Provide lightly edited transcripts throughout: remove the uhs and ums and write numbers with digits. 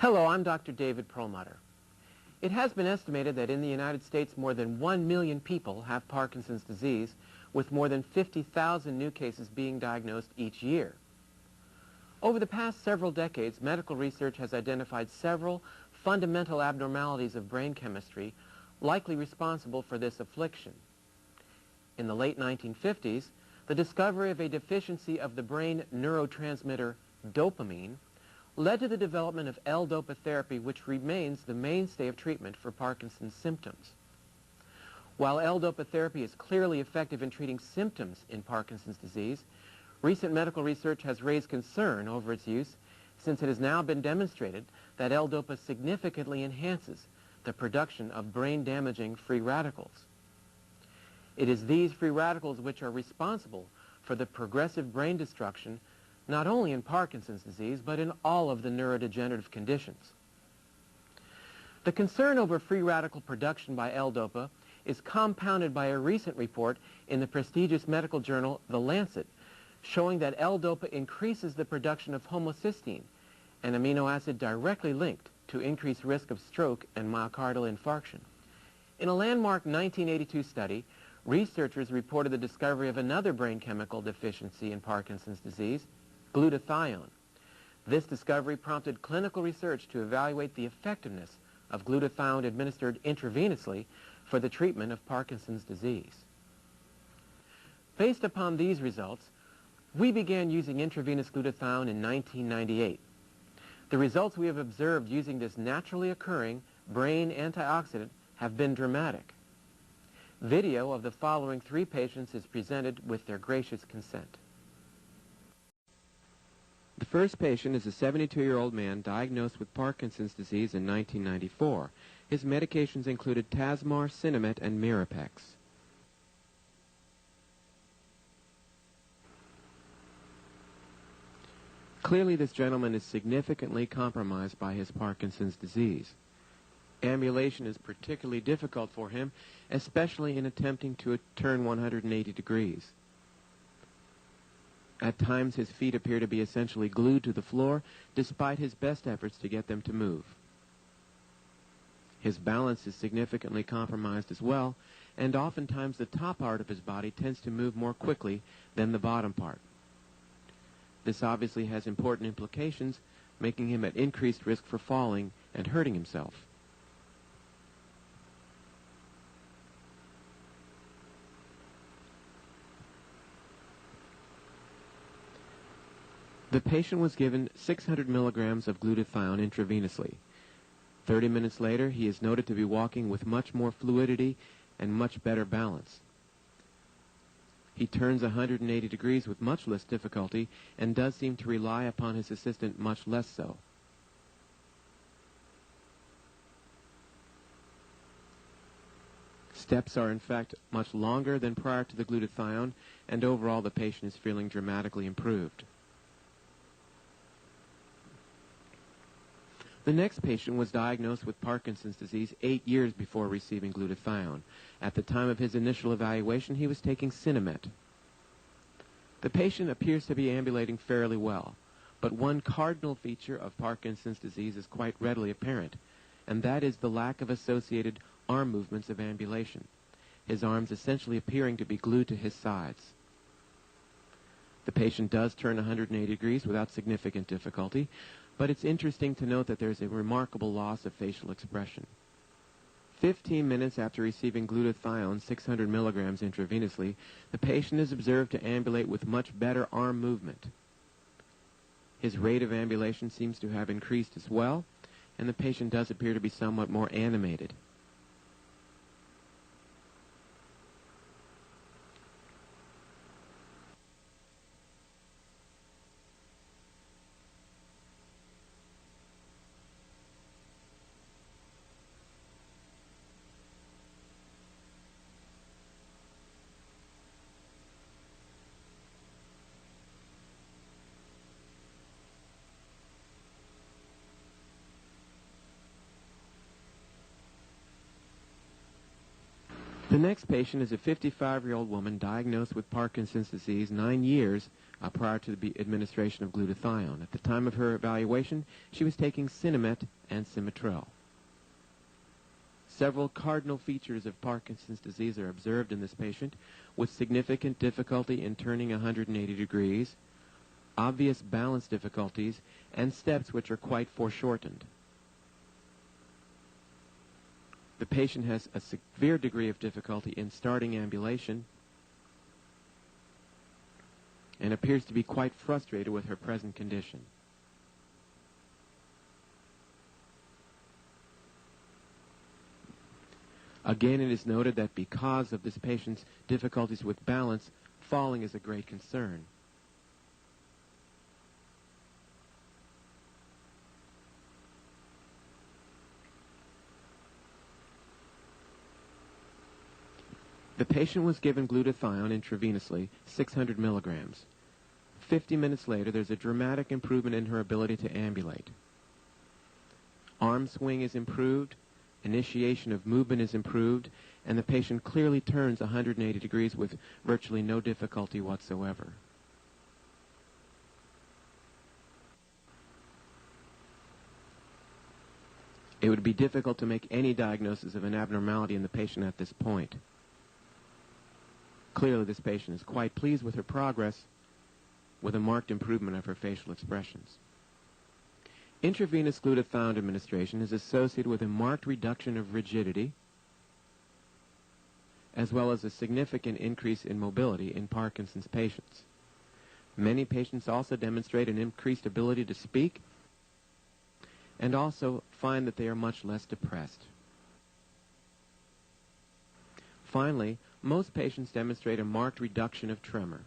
Hello, I'm Dr. David Perlmutter. It has been estimated that in the United States more than 1 million people have Parkinson's disease, with more than 50,000 new cases being diagnosed each year. Over the past several decades, medical research has identified several fundamental abnormalities of brain chemistry likely responsible for this affliction. In the late 1950s, the discovery of a deficiency of the brain neurotransmitter dopamine led to the development of L-DOPA therapy, which remains the mainstay of treatment for Parkinson's symptoms. While L-DOPA therapy is clearly effective in treating symptoms in Parkinson's disease, recent medical research has raised concern over its use, since it has now been demonstrated that L-DOPA significantly enhances the production of brain-damaging free radicals. It is these free radicals which are responsible for the progressive brain destruction not only in Parkinson's disease, but in all of the neurodegenerative conditions. The concern over free radical production by L-DOPA is compounded by a recent report in the prestigious medical journal The Lancet, showing that L-DOPA increases the production of homocysteine, an amino acid directly linked to increased risk of stroke and myocardial infarction. In a landmark 1982 study, researchers reported the discovery of another brain chemical deficiency in Parkinson's disease, glutathione. This discovery prompted clinical research to evaluate the effectiveness of glutathione administered intravenously for the treatment of Parkinson's disease. Based upon these results, we began using intravenous glutathione in 1998. The results we have observed using this naturally occurring brain antioxidant have been dramatic. Video of the following 3 patients is presented with their gracious consent. The first patient is a 72-year-old man diagnosed with Parkinson's disease in 1994. His medications included Tasmar, Sinemet, and Mirapex. Clearly, this gentleman is significantly compromised by his Parkinson's disease. Ambulation is particularly difficult for him, especially in attempting to turn 180 degrees. At times, his feet appear to be essentially glued to the floor, despite his best efforts to get them to move. His balance is significantly compromised as well, and oftentimes the top part of his body tends to move more quickly than the bottom part. This obviously has important implications, making him at increased risk for falling and hurting himself. The patient was given 600 milligrams of glutathione intravenously. 30 minutes later, he is noted to be walking with much more fluidity and much better balance. He turns 180 degrees with much less difficulty and does seem to rely upon his assistant much less so. Steps are in fact much longer than prior to the glutathione, and overall the patient is feeling dramatically improved. The next patient was diagnosed with Parkinson's disease 8 years before receiving glutathione. At the time of his initial evaluation, he was taking Sinemet. The patient appears to be ambulating fairly well, but one cardinal feature of Parkinson's disease is quite readily apparent, and that is the lack of associated arm movements of ambulation, his arms essentially appearing to be glued to his sides. The patient does turn 180 degrees without significant difficulty, but it's interesting to note that there's a remarkable loss of facial expression. 15 minutes after receiving glutathione, 600 milligrams intravenously, the patient is observed to ambulate with much better arm movement. His rate of ambulation seems to have increased as well, and the patient does appear to be somewhat more animated. The next patient is a 55-year-old woman diagnosed with Parkinson's disease 9 years prior to the administration of glutathione. At the time of her evaluation, she was taking Sinemet and Simitrel. Several cardinal features of Parkinson's disease are observed in this patient, with significant difficulty in turning 180 degrees, obvious balance difficulties, and steps which are quite foreshortened. The patient has a severe degree of difficulty in starting ambulation and appears to be quite frustrated with her present condition. Again, it is noted that because of this patient's difficulties with balance, falling is a great concern. The patient was given glutathione intravenously, 600 milligrams. 50 minutes later, there's a dramatic improvement in her ability to ambulate. Arm swing is improved, initiation of movement is improved, and the patient clearly turns 180 degrees with virtually no difficulty whatsoever. It would be difficult to make any diagnosis of an abnormality in the patient at this point. Clearly, this patient is quite pleased with her progress, with a marked improvement of her facial expressions. Intravenous glutathione administration is associated with a marked reduction of rigidity, as well as a significant increase in mobility in Parkinson's patients. Many patients also demonstrate an increased ability to speak and also find that they are much less depressed. Finally, most patients demonstrate a marked reduction of tremor.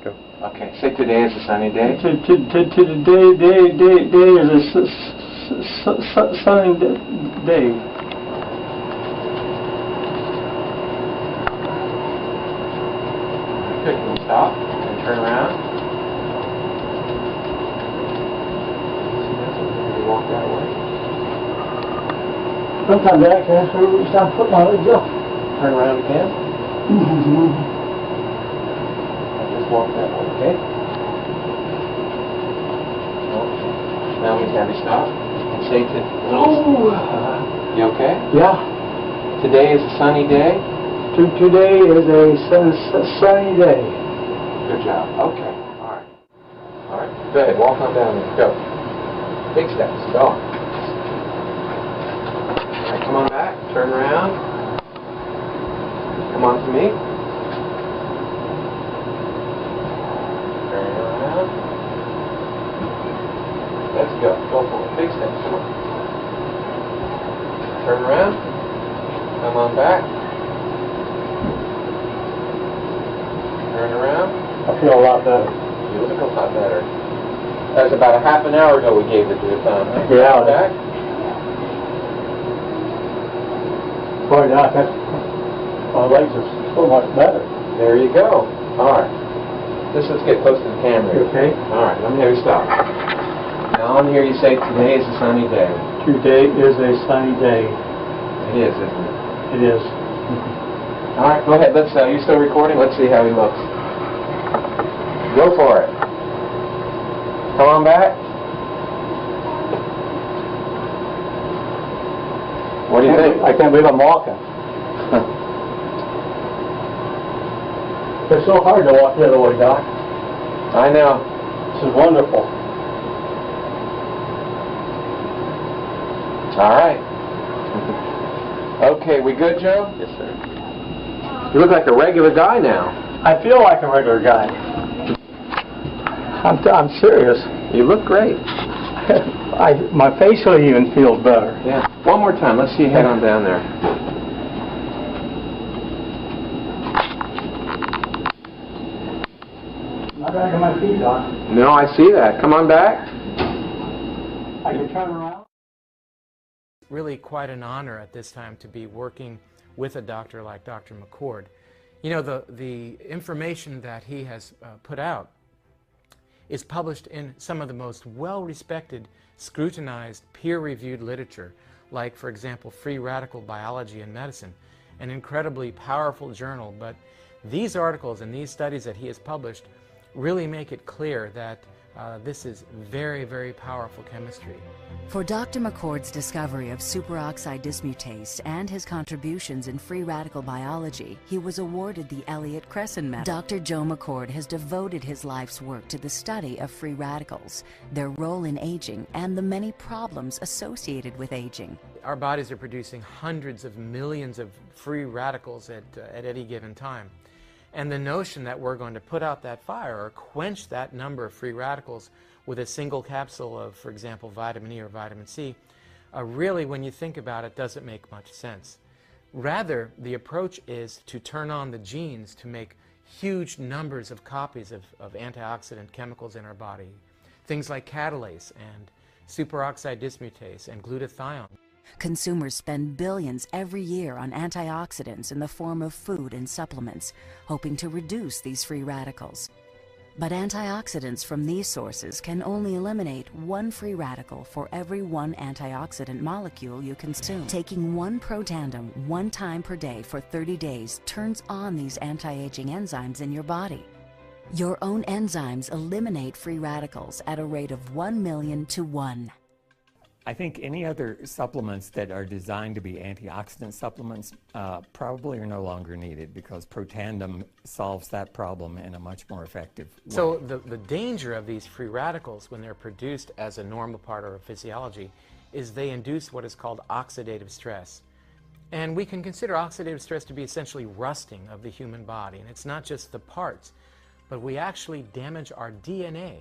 Go. Okay. Say today is a sunny day. Today is a sunny day. Good. Can you stop and turn around? Can you walk that way? Sometimes I can reach down, put my legs up. Turn around again. Walk that way, okay? Okay. Now we can have you stop and say to you okay? Yeah. Today is a sunny day? Today is a sunny day. Good job. Okay. All right. All right. Go ahead. Walk on down there. Go. Big steps. Go on. All right. Come on back. Turn around. Come on to me. Let's go. Go for it. Big steps. Come on. Turn around. Come on back. Turn around. I feel a lot better. You look a lot better. That was about a half an hour ago we gave it to you, Tom. Yeah. Back. Boy, now my legs are so much better. There you go. All right. Let's get close to the camera. Okay. All right. Let me have you stop. Now on here you say today is a sunny day. Today is a sunny day. It is, isn't it? It is. All right, go ahead. Let's. You still recording? Let's see how he looks. Go for it. Come on back. What do you think? I can't believe I'm walking. It's so hard to walk the other way, Doc. I know. This is wonderful. All right. Okay, we good, Joe? Yes, sir. You look like a regular guy now. I feel like a regular guy. I'm serious. You look great. My facial even feels better. Yeah. One more time. Let's see you head on down there. I'm back on my feet, Doc. No, I see that. Come on back. I can turn around. really quite an honor at this time to be working with a doctor like Dr. McCord. You know, the information that he has put out is published in some of the most well-respected, scrutinized, peer-reviewed literature, like, for example, Free Radical Biology and Medicine, an incredibly powerful journal. But these articles and these studies that he has published really make it clear that this is very, very powerful chemistry. For Dr. McCord's discovery of superoxide dismutase and his contributions in free radical biology, he was awarded the Elliott Cresson Medal. Dr. Joe McCord has devoted his life's work to the study of free radicals, their role in aging, and the many problems associated with aging. Our bodies are producing hundreds of millions of free radicals at any given time. And the notion that we're going to put out that fire or quench that number of free radicals with a single capsule of, for example, vitamin E or vitamin C, really, when you think about it, doesn't make much sense. Rather, the approach is to turn on the genes to make huge numbers of copies of antioxidant chemicals in our body, things like catalase and superoxide dismutase and glutathione. Consumers spend billions every year on antioxidants in the form of food and supplements, hoping to reduce these free radicals. But antioxidants from these sources can only eliminate one free radical for every one antioxidant molecule you consume. Taking one Protandim 1 time per day for 30 days turns on these anti-aging enzymes in your body. Your own enzymes eliminate free radicals at a rate of 1 million to 1. I think any other supplements that are designed to be antioxidant supplements probably are no longer needed, because Protandim solves that problem in a much more effective way. So the danger of these free radicals when they're produced as a normal part of our physiology is they induce what is called oxidative stress. And we can consider oxidative stress to be essentially rusting of the human body. And it's not just the parts, but we actually damage our DNA.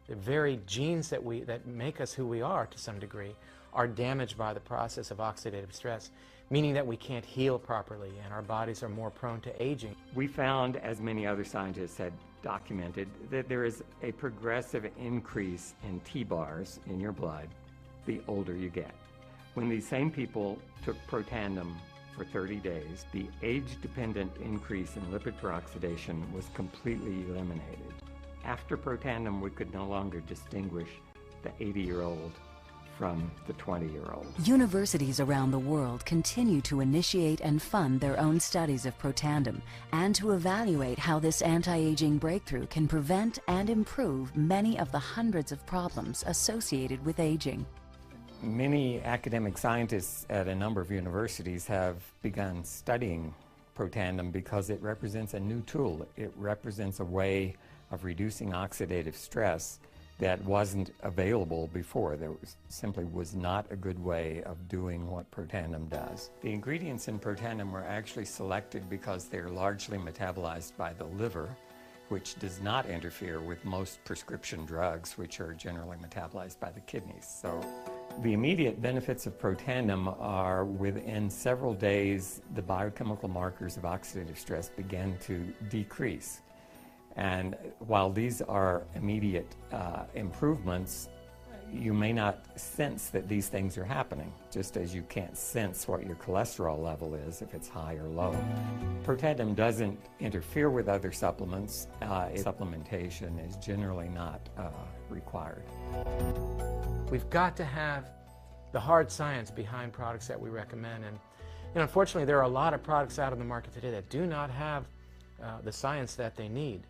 The very genes that make us who we are to some degree are damaged by the process of oxidative stress, meaning that we can't heal properly and our bodies are more prone to aging. We found, as many other scientists had documented, that there is a progressive increase in T-bars in your blood the older you get. When these same people took Protandim for 30 days, the age-dependent increase in lipid peroxidation was completely eliminated. After Protandim, we could no longer distinguish the 80-year-old from the 20-year-old. Universities around the world continue to initiate and fund their own studies of Protandim and to evaluate how this anti-aging breakthrough can prevent and improve many of the hundreds of problems associated with aging. Many academic scientists at a number of universities have begun studying Protandim because it represents a new tool. It represents a way of reducing oxidative stress that wasn't available before. There simply was not a good way of doing what Protandim does. The ingredients in Protandim were actually selected because they're largely metabolized by the liver, which does not interfere with most prescription drugs, which are generally metabolized by the kidneys. So the immediate benefits of Protandim are within several days, the biochemical markers of oxidative stress begin to decrease. And while these are immediate improvements, you may not sense that these things are happening, just as you can't sense what your cholesterol level is if it's high or low. Protandim doesn't interfere with other supplements. Supplementation is generally not required. We've got to have the hard science behind products that we recommend. And unfortunately, there are a lot of products out on the market today that do not have the science that they need.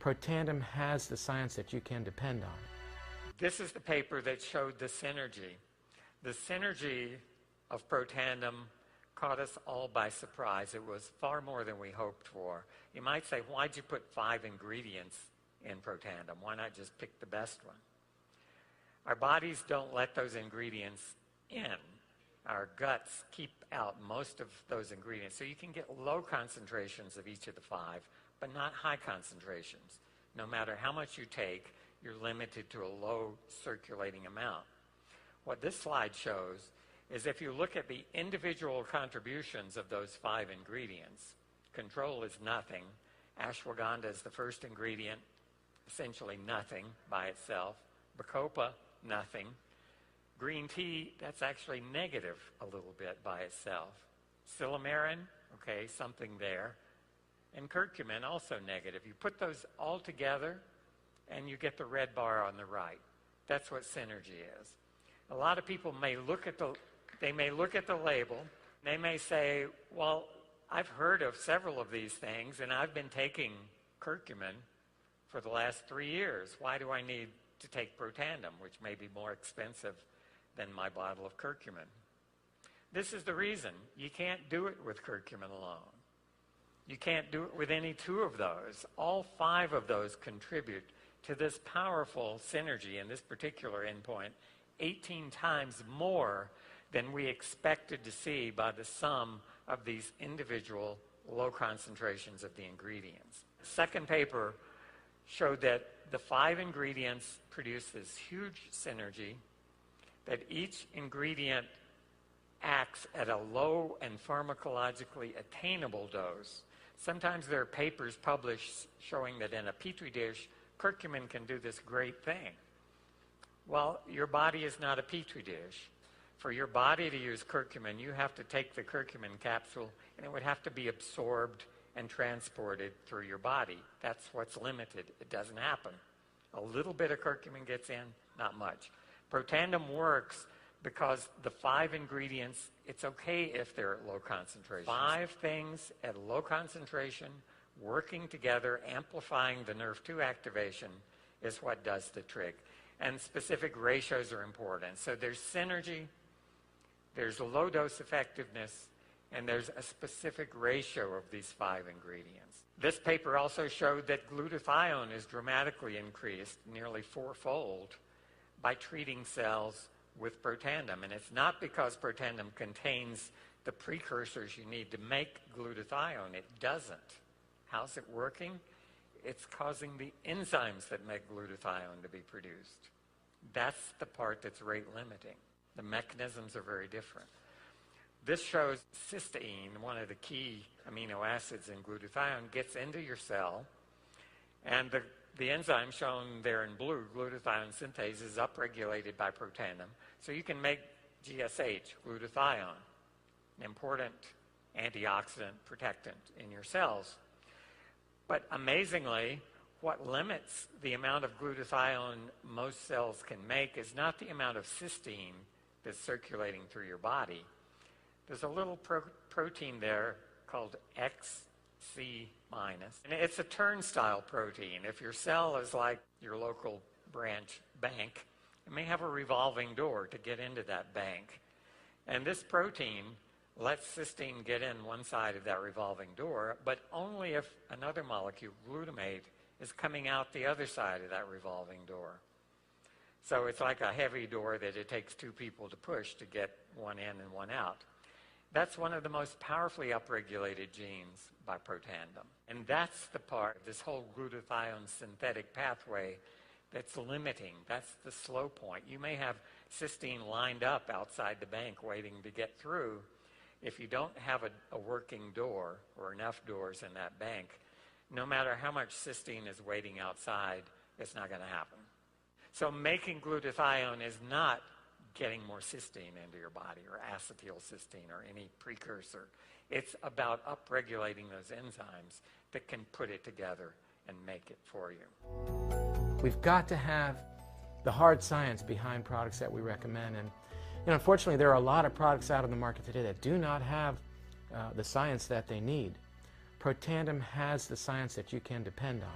Protandim has the science that you can depend on. This is the paper that showed the synergy. The synergy of Protandim caught us all by surprise. It was far more than we hoped for. You might say, why'd you put 5 ingredients in Protandim? Why not just pick the best one? Our bodies don't let those ingredients in. Our guts keep out most of those ingredients. So you can get low concentrations of each of the 5, but not high concentrations. No matter how much you take, you're limited to a low circulating amount. What this slide shows is if you look at the individual contributions of those 5 ingredients, control is nothing. Ashwagandha is the first ingredient, essentially nothing by itself. Bacopa, nothing. Green tea, that's actually negative a little bit by itself. Silymarin, okay, something there. And curcumin, also negative. You put those all together, and you get the red bar on the right. That's what synergy is. A lot of people may look at the label. They may say, well, I've heard of several of these things, and I've been taking curcumin for the last 3 years. Why do I need to take Protandim, which may be more expensive than my bottle of curcumin? This is the reason. You can't do it with curcumin alone. You can't do it with any two of those. All 5 of those contribute to this powerful synergy in this particular endpoint, 18 times more than we expected to see by the sum of these individual low concentrations of the ingredients. The second paper showed that the 5 ingredients produce this huge synergy, that each ingredient acts at a low and pharmacologically attainable dose. Sometimes there are papers published showing that in a petri dish, curcumin can do this great thing. Well, your body is not a petri dish. For your body to use curcumin, you have to take the curcumin capsule, and it would have to be absorbed and transported through your body. That's what's limited. It doesn't happen. A little bit of curcumin gets in, not much. Protandim works because the 5 ingredients, it's okay if they're at low concentration. 5 things at low concentration, working together, amplifying the NRF2 activation is what does the trick. And specific ratios are important. So there's synergy, there's low dose effectiveness, and there's a specific ratio of these 5 ingredients. This paper also showed that glutathione is dramatically increased, nearly 4-fold, by treating cells with Protandim. And it's not because Protandim contains the precursors you need to make glutathione. It doesn't. How's it working? It's causing the enzymes that make glutathione to be produced. That's the part that's rate limiting. The mechanisms are very different. This shows cysteine, one of the key amino acids in glutathione, gets into your cell, and the enzyme shown there in blue, glutathione synthase, is upregulated by Protandim. So you can make GSH, glutathione, an important antioxidant protectant in your cells. But amazingly, what limits the amount of glutathione most cells can make is not the amount of cysteine that's circulating through your body. There's a little protein there called XC-, and it's a turnstile protein. If your cell is like your local branch bank, it may have a revolving door to get into that bank. And this protein lets cysteine get in one side of that revolving door, but only if another molecule, glutamate, is coming out the other side of that revolving door. So it's like a heavy door that it takes 2 people to push to get one in and one out. That's one of the most powerfully upregulated genes by Protandim. And that's the part, this whole glutathione synthetic pathway, that's limiting. That's the slow point. You may have cysteine lined up outside the bank waiting to get through. If you don't have a working door or enough doors in that bank, no matter how much cysteine is waiting outside, it's not going to happen. So making glutathione is not getting more cysteine into your body or acetylcysteine or any precursor. It's about upregulating those enzymes that can put it together and make it for you. We've got to have the hard science behind products that we recommend. And unfortunately, there are a lot of products out on the market today that do not have the science that they need. Protandim has the science that you can depend on.